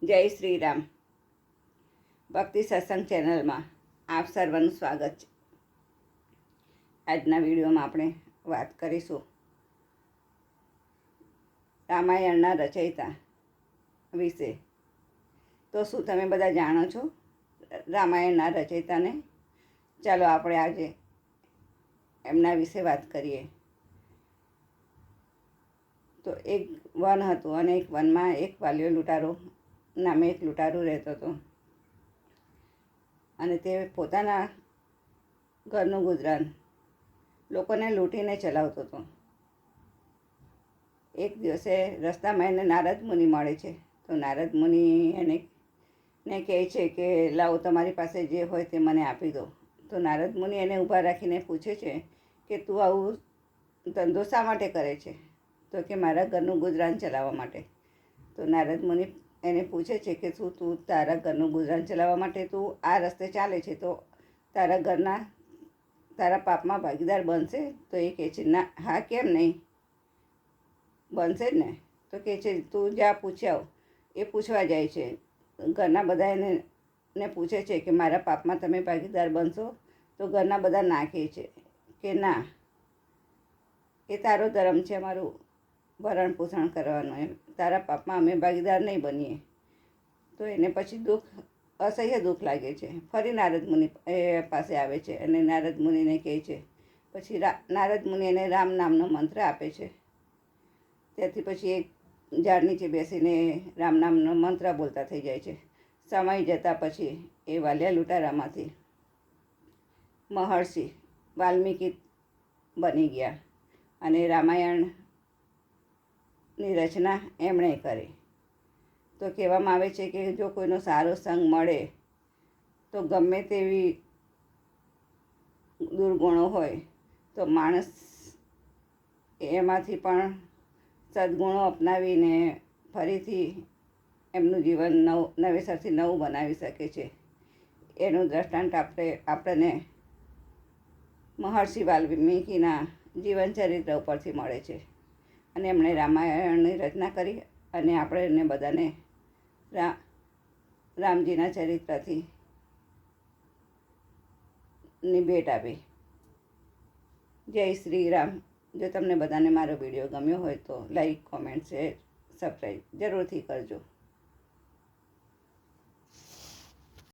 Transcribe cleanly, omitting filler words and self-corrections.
જય શ્રી રામ. ભક્તિ સત્સંગ ચેનલમાં આપ સર્વનું સ્વાગત છે. આજના વિડીયોમાં આપણે વાત કરીશું રામાયણના રચયિતા વિશે. તો શું તમે બધા જાણો છો રામાયણના રચયિતાને? ચાલો આપણે આજે એમના વિશે વાત કરીએ. તો એક વન હતું અને એક વનમાં એક વાલિયો લૂંટારો નામે એક લૂંટારો રહેતો હતો અને તે પોતાના ઘરનું ગુજરાન લોકોને લૂંટીને ચલાવતો હતો. એક દિવસે રસ્તામાં એને નારદ મુનિ મળે છે. તો નારદ મુનિ એને કહે છે કે લાવો, તમારી પાસે જે હોય તે મને આપી દો. તો નારદ મુનિ એને ઊભા રાખીને પૂછે છે કે તું આવું ધંધો શા માટે કરે છે? તો કે મારા ઘરનું ગુજરાન ચલાવવા માટે. તો નારદ મુનિ એને પૂછે છે કે શું તું તારા ઘરનું ગુજરાન ચલાવવા માટે તું આ રસ્તે ચાલે છે તો તારા પાપમાં ભાગીદાર બનશે? તો એ કહે છે ના, હા કેમ નહીં, બનશે જ ને. તો કહે છે તું જ્યાં પૂછ્યા એ પૂછવા જાય છે. ઘરના બધા એને પૂછે છે કે મારા પાપમાં તમે ભાગીદાર બનશો? તો ઘરના બધા ના કહે છે કે ના, એ તારો ધર્મ છે અમારું ભરણ પોષણ કરવાનું, એમ તારા પાપમાં અમે ભાગીદાર નહીં બનીએ. તો એને પછી અસહ્ય દુઃખ લાગે છે. ફરી નારદ મુનિ પાસે આવે છે અને નારદ મુનિને કહે છે. પછી નારદ મુનિ એને રામ નામનો મંત્ર આપે છે. ત્યાંથી પછી એક ઝાડ નીચે બેસીને રામ નામનો મંત્ર બોલતા થઈ જાય છે. સમય જતાં પછી એ વાલિયા લૂંટારામાંથી મહર્ષિ વાલ્મીકી બની ગયા અને રામાયણની રચના એમણે કરી. તો કહેવામાં આવે છે કે જો કોઈનો સારો સંગ મળે તો ગમે તેવી દુર્ગુણો હોય તો માણસ એમાંથી પણ સદ્ગુણો અપનાવીને ફરીથી એમનું જીવન નવેસરથી નવું બનાવી શકે છે. એનું દ્રષ્ટાંત આપણને મહર્ષિ વાલ્મીકીના જીવનચરિત્ર ઉપરથી મળે છે. અને એમણે રામાયણની રચના કરી અને આપણે એને બધાને રામજીના ચરિત્રથી ની ભેટ આપી. જય શ્રી રામ. જો તમને બધાને મારો વિડીયો ગમ્યો હોય તો લાઈક, કોમેન્ટ, શેર, સબસ્ક્રાઈબ જરૂરથી કરજો.